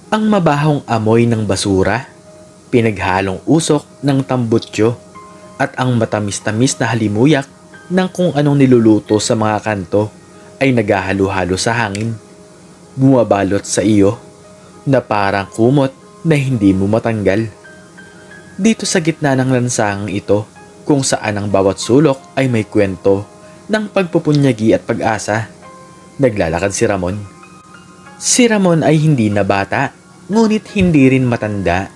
Ang mabahong amoy ng basura, pinaghalong usok ng tambutso, at ang matamis-tamis na halimuyak ng kung anong niluluto sa mga kanto ay naghahalo-halo sa hangin, bumabalot sa iyo na parang kumot na hindi mo matanggal. Dito sa gitna ng lansangang ito, kung saan ang bawat sulok ay may kwento ng pagpupunyagi at pag-asa, naglalakad si Ramon. Si Ramon ay hindi na bata, ngunit hindi rin matanda.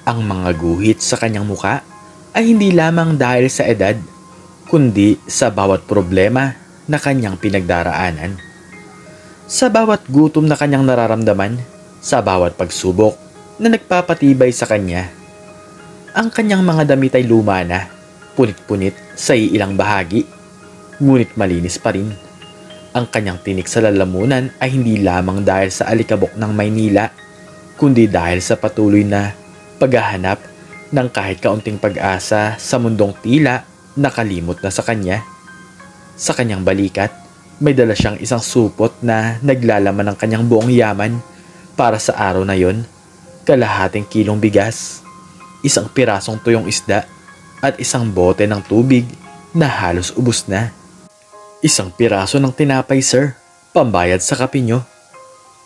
Ang mga guhit sa kanyang muka ay hindi lamang dahil sa edad, kundi sa bawat problema na kanyang pinagdaraanan. Sa bawat gutom na kanyang nararamdaman, sa bawat pagsubok na nagpapatibay sa kanya. Ang kanyang mga damit ay luma na, punit-punit sa ilang bahagi, ngunit malinis pa rin. Ang kanyang tinik sa lalamunan ay hindi lamang dahil sa alikabok ng Maynila, kundi dahil sa patuloy na paghahanap ng kahit kaunting pag-asa sa mundong tila nakalimot na sa kanya. Sa kanyang balikat, may dala siyang isang supot na naglalaman ng kanyang buong yaman para sa araw na yon. Kalahating kilong bigas, isang pirasong tuyong isda, at isang bote ng tubig na halos ubos na. Isang piraso ng tinapay, sir, pambayad sa kape nyo.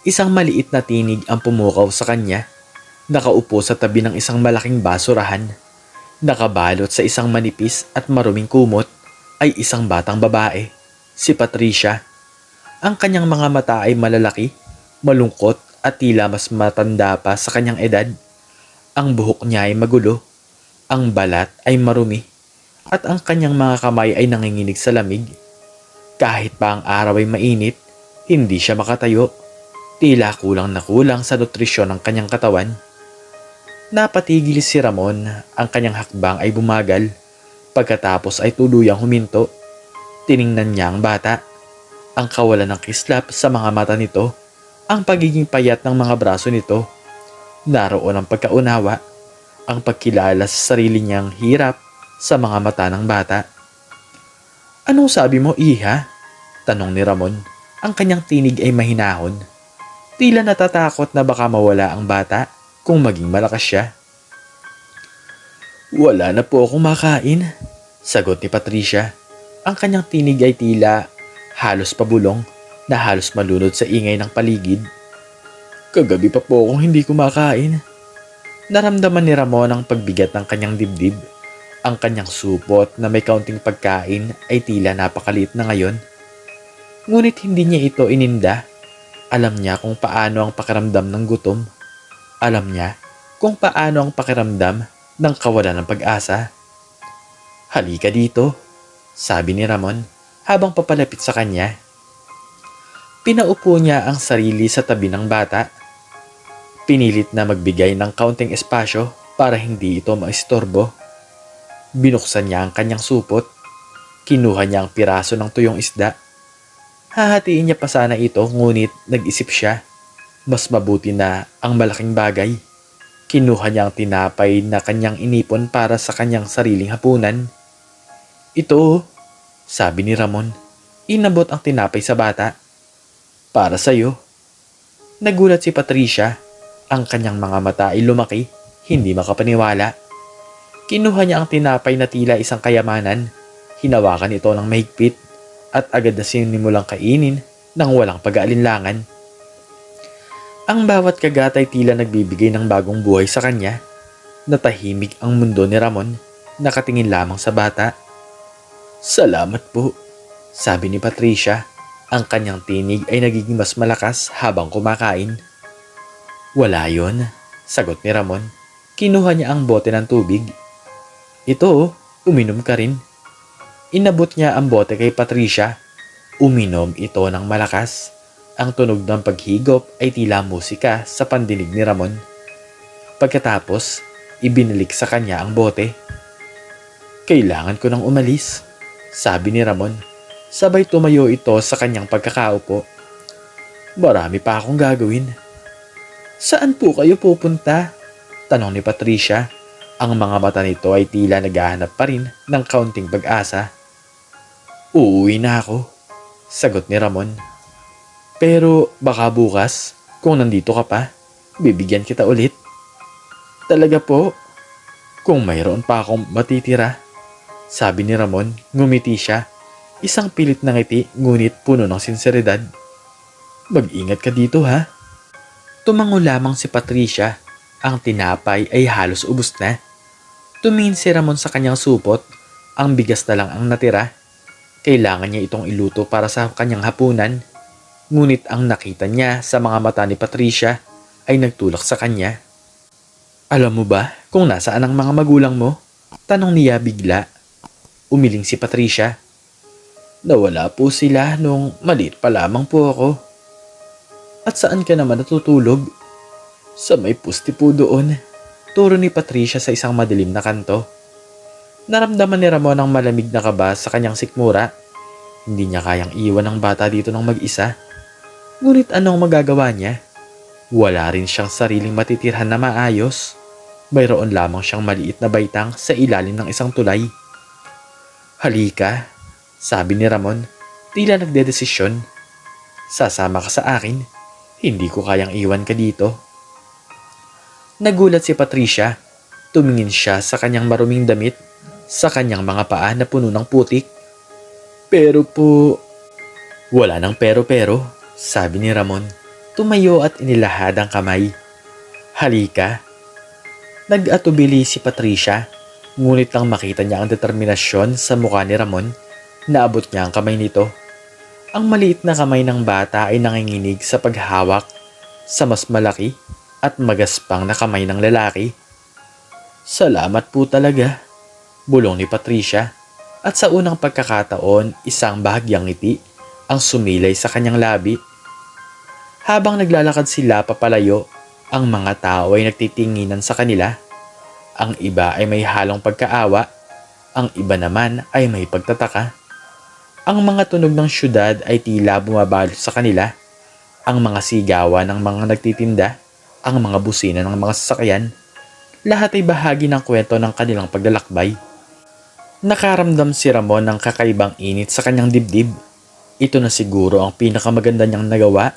Isang maliit na tinig ang pumukaw sa kanya. Nakaupo sa tabi ng isang malaking basurahan. Nakabalot sa isang manipis at maruming kumot ay isang batang babae, si Patricia. Ang kanyang mga mata ay malalaki, malungkot at tila mas matanda pa sa kanyang edad. Ang buhok niya ay magulo, ang balat ay marumi, at ang kanyang mga kamay ay nanginginig sa lamig. Kahit pa ang araw ay mainit, hindi siya makatayo. Tila kulang na kulang sa nutrisyon ng kanyang katawan. Napatigil si Ramon, ang kanyang hakbang ay bumagal. Pagkatapos ay tuluyang huminto. Tiningnan niya ang bata. Ang kawalan ng kislap sa mga mata nito, ang pagiging payat ng mga braso nito. Naroon ang pagkaunawa, ang pagkilala sa sarili niyang hirap sa mga mata ng bata. "Anong sabi mo, iha?" tanong ni Ramon. Ang kanyang tinig ay mahinahon. Tila natatakot na baka mawala ang bata kung maging malakas siya. "Wala na po akong makain," sagot ni Patricia. Ang kanyang tinig ay tila halos pabulong na halos malunod sa ingay ng paligid. "Kagabi pa po akong hindi kumakain." Naramdaman ni Ramon ang pagbigat ng kanyang dibdib. Ang kanyang supot na may kaunting pagkain ay tila napakaliit na ngayon. Ngunit hindi niya ito ininda. Alam niya kung paano ang pakiramdam ng gutom. Alam niya kung paano ang pakiramdam ng kawalan ng pag-asa. "Halika dito," sabi ni Ramon habang papalapit sa kanya. Pinaupo niya ang sarili sa tabi ng bata. Pinilit na magbigay ng kaunting espasyo para hindi ito maistorbo. Binuksan niya ang kanyang supot. Kinuha niya ang piraso ng tuyong isda. Hahatiin niya pa sana ito, ngunit nag-isip siya. Mas mabuti na ang malaking bagay. Kinuha niya ang tinapay na kanyang inipon para sa kanyang sariling hapunan. "Ito," sabi ni Ramon. Inabot ang tinapay sa bata. "Para sa'yo." Nagulat si Patricia. Ang kanyang mga mata ay lumaki, hindi makapaniwala. Kinuha niya ang tinapay na tila isang kayamanan. Hinawakan ito ng mahigpit at agad na sinimulang kainin ng walang pag-aalinlangan. Ang bawat kagat ay tila nagbibigay ng bagong buhay sa kanya. Natahimik ang mundo ni Ramon, nakatingin lamang sa bata. "Salamat po," sabi ni Patricia. Ang kanyang tinig ay nagiging mas malakas habang kumakain. "Wala yon," sagot ni Ramon. Kinuha niya ang bote ng tubig. "Ito, uminom ka rin." Inabot niya ang bote kay Patricia. Uminom ito ng malakas. Ang tunog ng paghigop ay tila musika sa pandinig ni Ramon. Pagkatapos, ibinalik sa kanya ang bote. "Kailangan ko nang umalis," sabi ni Ramon. Sabay tumayo ito sa kanyang pagkakaupo. "Marami pa akong gagawin." "Saan po kayo pupunta?" tanong ni Patricia. Ang mga mata nito ay tila naghahanap pa rin ng kaunting pag-asa. "Uuwi na ako," sagot ni Ramon. "Pero baka bukas, kung nandito ka pa." Bibigyan kita ulit. Talaga po? Kung mayroon pa akong matitira, sabi ni Ramon, ngumiti siya. Isang pilit na ngiti ngunit puno ng sinseridad. Mag-ingat ka dito ha. Tumango lamang si Patricia. Ang tinapay ay halos ubos na. Tumingin si Ramon sa kanyang supot. Ang bigas na lang ang natira. Kailangan niya itong iluto para sa kanyang hapunan. Ngunit ang nakita niya sa mga mata ni Patricia ay nagtulak sa kanya. Alam mo ba kung nasaan ang mga magulang mo? Tanong niya bigla. Umiling si Patricia. Nawala po sila nung maliit pa lamang po ako. At saan ka naman natutulog? Sa may pusti po doon. Turo ni Patricia sa isang madilim na kanto. Naramdaman ni Ramon ang malamig na kaba sa kanyang sikmura. Hindi niya kayang iwan ang bata dito ng mag-isa. Ngunit anong magagawa niya? Wala rin siyang sariling matitirhan na maayos. Mayroon lamang siyang maliit na baitang sa ilalim ng isang tulay. Halika, sabi ni Ramon, tila nagdedesisyon. Sasama ka sa akin. Hindi ko kayang iwan ka dito. Nagulat si Patricia. Tumingin siya sa kanyang maruming damit, sa kanyang mga paa na puno ng putik. Pero po... Wala nang pero-pero, sabi ni Ramon. Tumayo at inilahad ang kamay. Halika. Nag-atubili si Patricia, ngunit lang makita niya ang determinasyon sa mukha ni Ramon, naabot niya ang kamay nito. Ang maliit na kamay ng bata ay nanginginig sa paghawak sa mas malaki at magaspang na kamay ng lalaki. Salamat po talaga, bulong ni Patricia, at sa unang pagkakataon isang bahagyang ngiti ang sumilay sa kanyang labi. Habang naglalakad sila papalayo, ang mga tao ay nagtitinginan sa kanila. Ang iba ay may halong pagkaawa, ang iba naman ay may pagtataka. Ang mga tunog ng syudad ay tila bumabalot sa kanila. Ang mga sigawan ng mga nagtitinda, ang mga busina ng mga sasakyan, lahat ay bahagi ng kwento ng kanilang paglalakbay. Nakaramdam si Ramon ng kakaibang init sa kanyang dibdib. Ito na siguro ang pinakamaganda niyang nagawa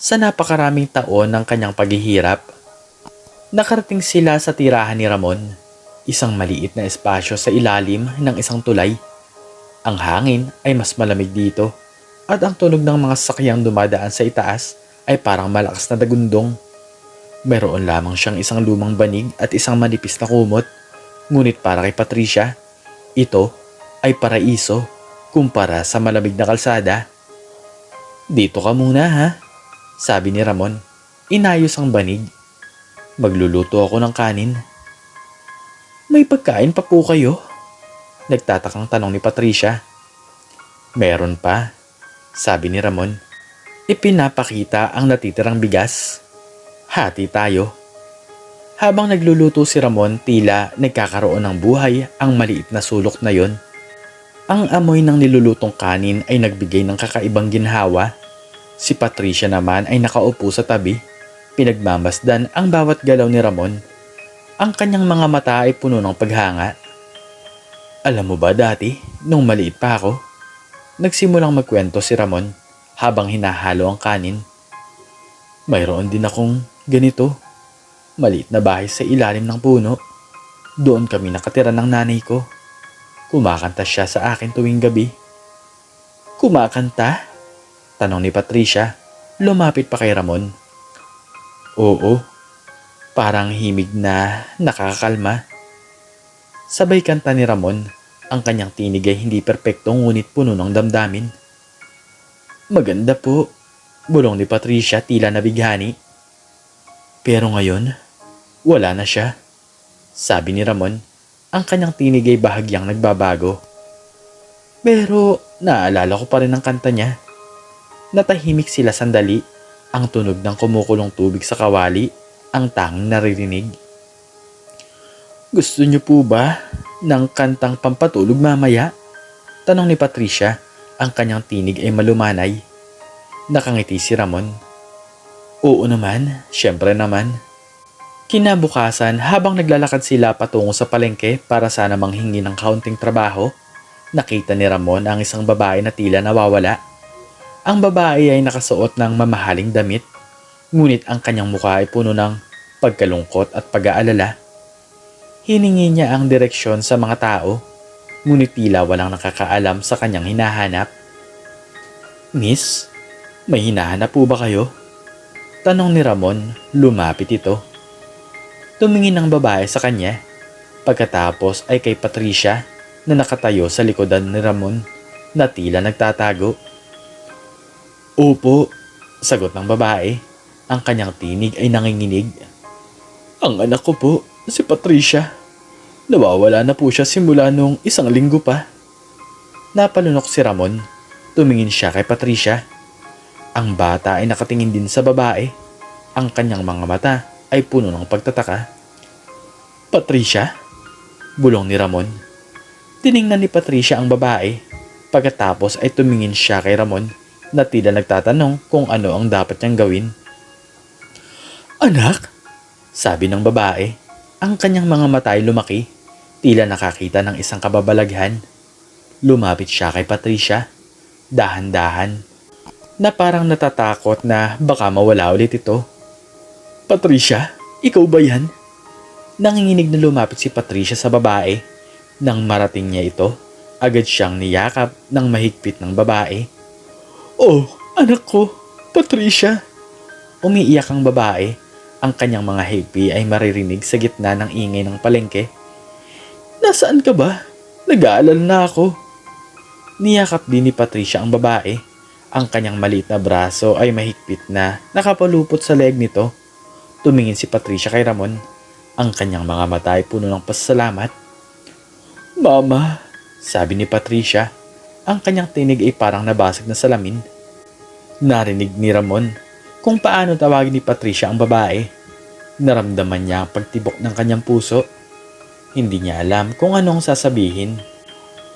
sa napakaraming taon ng kanyang paghihirap. Nakarating sila sa tirahan ni Ramon, isang maliit na espasyo sa ilalim ng isang tulay. Ang hangin ay mas malamig dito at ang tunog ng mga sakyang dumadaan sa itaas ay parang malakas na dagundong. Mayroon lamang siyang isang lumang banig at isang manipis na kumot, ngunit para kay Patricia, ito ay paraiso kumpara sa malamig na kalsada. Dito ka muna ha, sabi ni Ramon. Inayos ang banig. Magluluto ako ng kanin. May pagkain pa po kayo? Nagtatakang tanong ni Patricia. Meron pa, sabi ni Ramon. Ipinapakita ang natitirang bigas. Hati tayo. Habang nagluluto si Ramon, tila nagkakaroon ng buhay ang maliit na sulok na yon. Ang amoy ng nilulutong kanin ay nagbigay ng kakaibang ginhawa. Si Patricia naman ay nakaupo sa tabi. Pinagmamasdan ang bawat galaw ni Ramon. Ang kanyang mga mata ay puno ng paghanga. Alam mo ba dati, nung maliit pa ako, nagsimulang magkwento si Ramon habang hinahalo ang kanin. Mayroon din akong ganito. Maliit na bahay sa ilalim ng puno. Doon kami nakatira ng nanay ko. Kumakanta siya sa akin tuwing gabi. Kumakanta? Tanong ni Patricia. Lumapit pa kay Ramon. Oo, parang himig na nakakalma. Sabay kanta ni Ramon. Ang kanyang tinig ay hindi perpekto ngunit puno ng damdamin. Maganda po, bulong ni Patricia tila nabighani. Pero ngayon, wala na siya, sabi ni Ramon. Ang kanyang tinig ay bahagyang nagbabago. Pero naalala ko pa rin ang kanta niya. Natahimik sila sandali. Ang tunog ng kumukulong tubig sa kawali ang tanging naririnig. Gusto niyo po ba ng kantang pampatulog mamaya? Tanong ni Patricia. Ang kanyang tinig ay malumanay. Nakangiti si Ramon. Oo naman, syempre naman. Kinabukasan, habang naglalakad sila patungo sa palengke para sana manghingi ng kaunting trabaho, nakita ni Ramon ang isang babae na tila nawawala. Ang babae ay nakasuot ng mamahaling damit, Ngunit ang kanyang mukha ay puno ng pagkalungkot at pag-aalala. Hiningi niya ang direksyon sa mga tao, ngunit tila walang nakakaalam sa kanyang hinahanap. "Miss, may hinahanap po ba kayo?" Tanong ni Ramon, lumapit ito. Tumingin ang babae sa kanya. Pagkatapos ay kay Patricia na nakatayo sa likodan ni Ramon na tila nagtatago. "Opo," sagot ng babae. Ang kanyang tinig ay nanginginig. "Ang anak ko po, si Patricia. Nawawala na po siya simula nung 1 linggo pa." Napalunok si Ramon. Tumingin siya kay Patricia. Ang bata ay nakatingin din sa babae. Ang kanyang mga mata ay puno ng pagtataka. "Patricia?" bulong ni Ramon. Tiningnan ni Patricia ang babae. Pagkatapos ay tumingin siya kay Ramon na tila nagtatanong kung ano ang dapat niyang gawin. "Anak?" sabi ng babae. Ang kanyang mga mata ay lumaki. Tila nakakita ng isang kababalaghan. Lumapit siya kay Patricia. Dahan-dahan. Na parang natatakot na baka mawala ulit ito. "Patricia, ikaw ba yan?" Nanginginig na lumapit si Patricia sa babae. Nang marating niya ito, agad siyang niyakap ng mahigpit ng babae. "Oh, anak ko, Patricia." Umiiyak ang babae. Ang kanyang mga higpi ay maririnig sa gitna ng ingay ng palengke. "Nasaan ka ba? Nag-aalala na ako." Niyakap din ni Patricia ang babae. Ang kanyang maliit na braso ay mahigpit na nakapalupot sa leeg nito. Tumingin si Patricia kay Ramon. Ang kanyang mga mata ay puno ng pasasalamat. "Mama," sabi ni Patricia. Ang kanyang tinig ay parang nabasag na salamin. Narinig ni Ramon kung paano tawagin ni Patricia ang babae. Naramdaman niya ang pagtibok ng kanyang puso. Hindi niya alam kung anong sasabihin.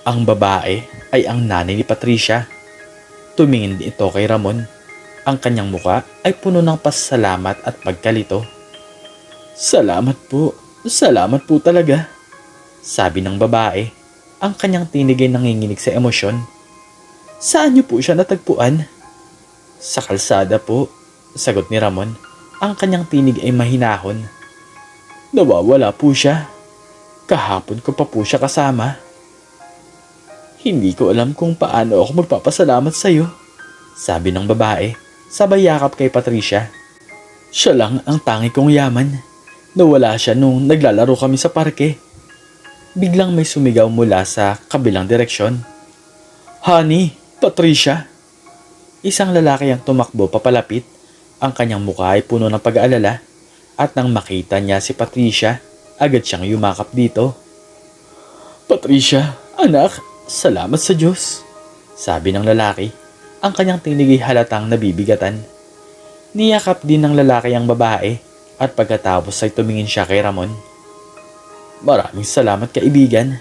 Ang babae ay ang nanay ni Patricia. Tumingin din ito kay Ramon. Ang kanyang muka ay puno ng pasasalamat at pagkalito. Salamat po talaga," sabi ng babae. Ang kanyang tinig ay nanginginig sa emosyon. "Saan niyo po siya natagpuan?" "Sa kalsada po," sagot ni Ramon. Ang kanyang tinig ay mahinahon. "Nawawala po siya. Kahapon ko pa po siya kasama." "Hindi ko alam kung paano ako magpapasalamat sa iyo," sabi ng babae, sabay yakap kay Patricia. "Siya lang ang tangi kong yaman. Nawala siya nung naglalaro kami sa parke." Biglang may sumigaw mula sa kabilang direksyon. "Honey, Patricia!" Isang lalaki ang tumakbo papalapit. Ang kanyang mukha ay puno ng pag-aalala. At nang makita niya si Patricia, agad siyang yumakap dito. "Patricia, anak, salamat sa Diyos," sabi ng lalaki. Ang kanyang tinig ay halatang nabibigatan. Niyakap din ng lalaki ang babae at pagkatapos ay tumingin siya kay Ramon. "Maraming salamat kaibigan,"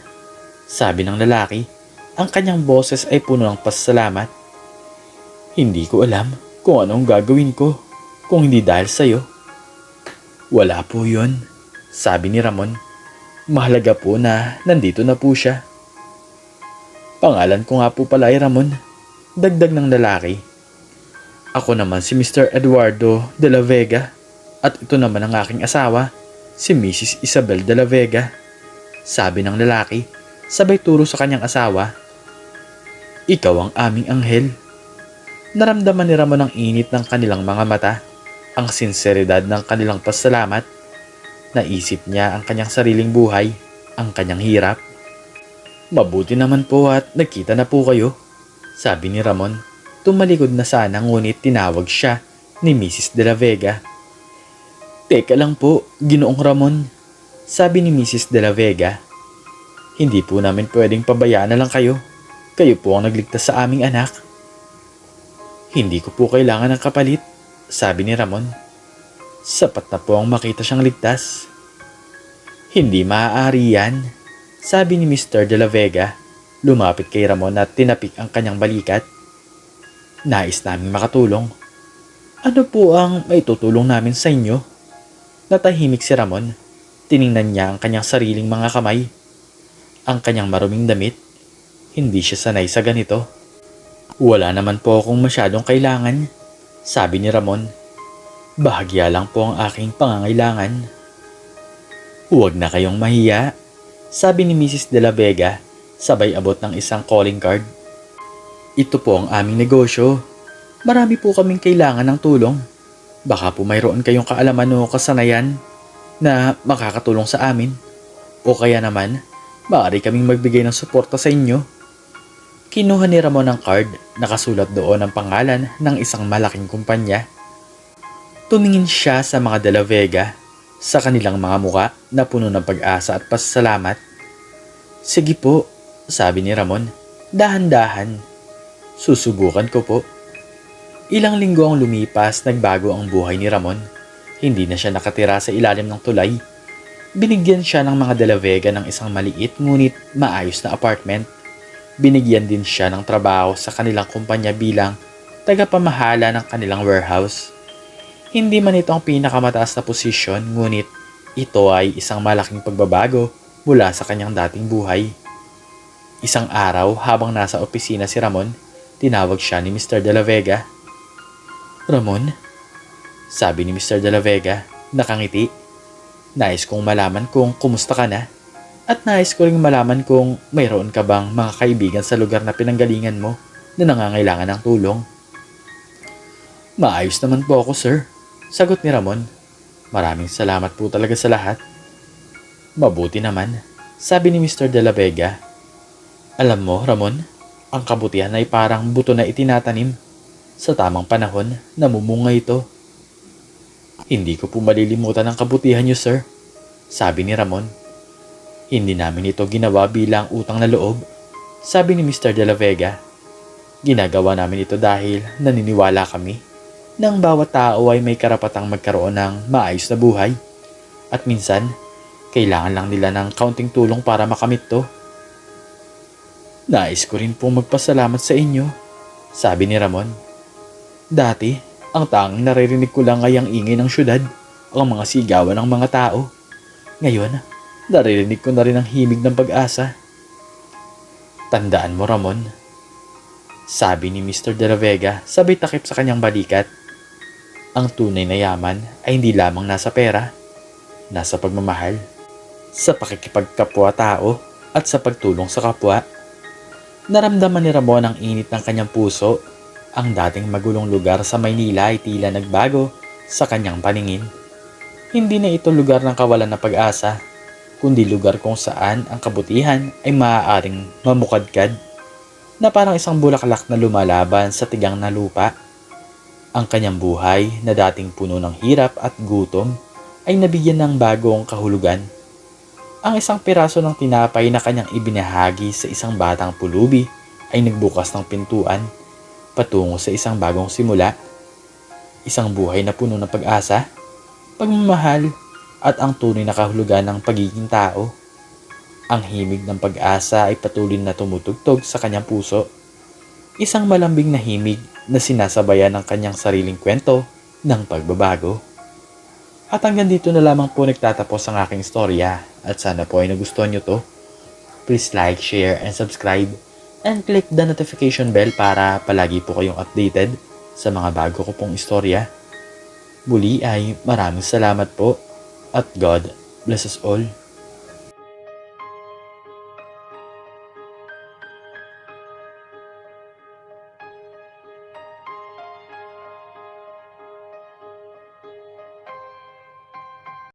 sabi ng lalaki. Ang kanyang boses ay puno ng pasasalamat. "Hindi ko alam kung anong gagawin ko kung hindi dahil sa iyo." "Wala po yun," sabi ni Ramon. "Mahalaga po na nandito na po siya." "Pangalan ko nga po pala ay Ramon," dagdag ng lalaki. "Ako naman si Mr. Eduardo de la Vega at ito naman ang aking asawa, si Mrs. Isabel de la Vega," sabi ng lalaki, sabay turo sa kanyang asawa. "Ikaw ang aming anghel." Naramdaman ni Ramon ang init ng kanilang mga mata, ang sinseridad ng kanilang pasalamat. Naisip niya ang kanyang sariling buhay, ang kanyang hirap. "Mabuti naman po at nagkita na po kayo," sabi ni Ramon. Tumalikod na sana ngunit tinawag siya ni Mrs. de la Vega. "Teka lang po, Ginoong Ramon," sabi ni Mrs. de la Vega. "Hindi po namin pwedeng pabayaan na lang kayo. Kayo po ang nagligtas sa aming anak." "Hindi ko po kailangan ng kapalit," sabi ni Ramon. "Sapat na po ang makita siyang ligtas." "Hindi maaari yan," sabi ni Mr. de la Vega. Lumapit kay Ramon at tinapik ang kanyang balikat. "Nais naming makatulong." "Ano po ang maitutulong namin sa inyo?" Natahimik si Ramon. Tiningnan niya ang kanyang sariling mga kamay. Ang kanyang maruming damit. Hindi siya sanay sa ganito. "Wala naman po akong masyadong kailangan," sabi ni Ramon. Bahagya lang po ang aking pangangailangan. Huwag na kayong mahiya, sabi ni Mrs. De La Vega, sabay abot ng isang calling card. Ito po ang aming negosyo. Marami po kaming kailangan ng tulong. Baka po mayroon kayong kaalaman o kasanayan na makakatulong sa amin. O kaya naman, maaari kaming magbigay ng suporta sa inyo. Kinuha ni Ramon ang card, nakasulat doon ang pangalan ng isang malaking kumpanya. Tumingin siya sa mga De La Vega, sa kanilang mga muka na puno ng pag-asa at pasasalamat. Sige po, sabi ni Ramon, dahan-dahan. Susubukan ko po. Ilang linggo ang lumipas, nagbago ang buhay ni Ramon. Hindi na siya nakatira sa ilalim ng tulay. Binigyan siya ng mga De La Vega ng isang maliit ngunit maayos na apartment. Binigyan din siya ng trabaho sa kanilang kumpanya bilang tagapamahala ng kanilang warehouse. Hindi man ito ang pinakamataas na posisyon, ngunit ito ay isang malaking pagbabago mula sa kanyang dating buhay. Isang araw habang nasa opisina si Ramon, tinawag siya ni Mr. De La Vega. Ramon? Sabi ni Mr. De La Vega, nakangiti. Nais kong malaman kung kumusta ka na at nais ko ring malaman kung mayroon ka bang mga kaibigan sa lugar na pinanggalingan mo na nangangailangan ng tulong. Maayos naman po ako, sir. Sagot ni Ramon. Maraming salamat po talaga sa lahat. Mabuti naman, sabi ni Mr. De La Vega. Alam mo, Ramon, ang kabutihan ay parang buto na itinatanim. Sa tamang panahon, namumunga ito. Hindi ko po malilimutan ang kabutihan niyo, sir, sabi ni Ramon. Hindi namin ito ginawa bilang utang na loob, sabi ni Mr. De La Vega. Ginagawa namin ito dahil naniniwala kami nang bawat tao ay may karapatang magkaroon ng maayos na buhay. At minsan, kailangan lang nila ng kaunting tulong para makamit to. Nais ko rin pong magpasalamat sa inyo, sabi ni Ramon. Dati, ang tanging naririnig ko lang ay ang ingay ng syudad, ang mga sigawan ng mga tao. Ngayon, naririnig ko na rin ang himig ng pag-asa. Tandaan mo, Ramon, sabi ni Mr. De La Vega sabay takip sa kanyang balikat. Ang tunay na yaman ay hindi lamang nasa pera, nasa pagmamahal, sa pakikipagkapwa-tao at sa pagtulong sa kapwa. Naramdaman ni Ramon ang init ng kanyang puso. Ang dating magulong lugar sa Maynila ay tila nagbago sa kanyang paningin. Hindi na ito lugar ng kawalan ng pag-asa, kundi lugar kung saan ang kabutihan ay maaaring mamukadkad, na parang isang bulaklak na lumalaban sa tigang na lupa. Ang kanyang buhay na dating puno ng hirap at gutom ay nabigyan ng bagong kahulugan. Ang isang piraso ng tinapay na kanyang ibinahagi sa isang batang pulubi ay nagbukas ng pintuan patungo sa isang bagong simula. Isang buhay na puno ng pag-asa, pagmamahal at ang tunay na kahulugan ng pagiging tao. Ang himig ng pag-asa ay patuloy na tumutugtog sa kanyang puso. Isang malambing na himig na sinasabayan ng kanyang sariling kwento ng pagbabago. At hanggang dito na lamang po nagtatapos ang aking istorya at sana po ay nagustuhan nyo to. Please like, share, and subscribe and click the notification bell para palagi po kayong updated sa mga bago ko pong istorya. Muli ay maraming salamat po at God bless us all.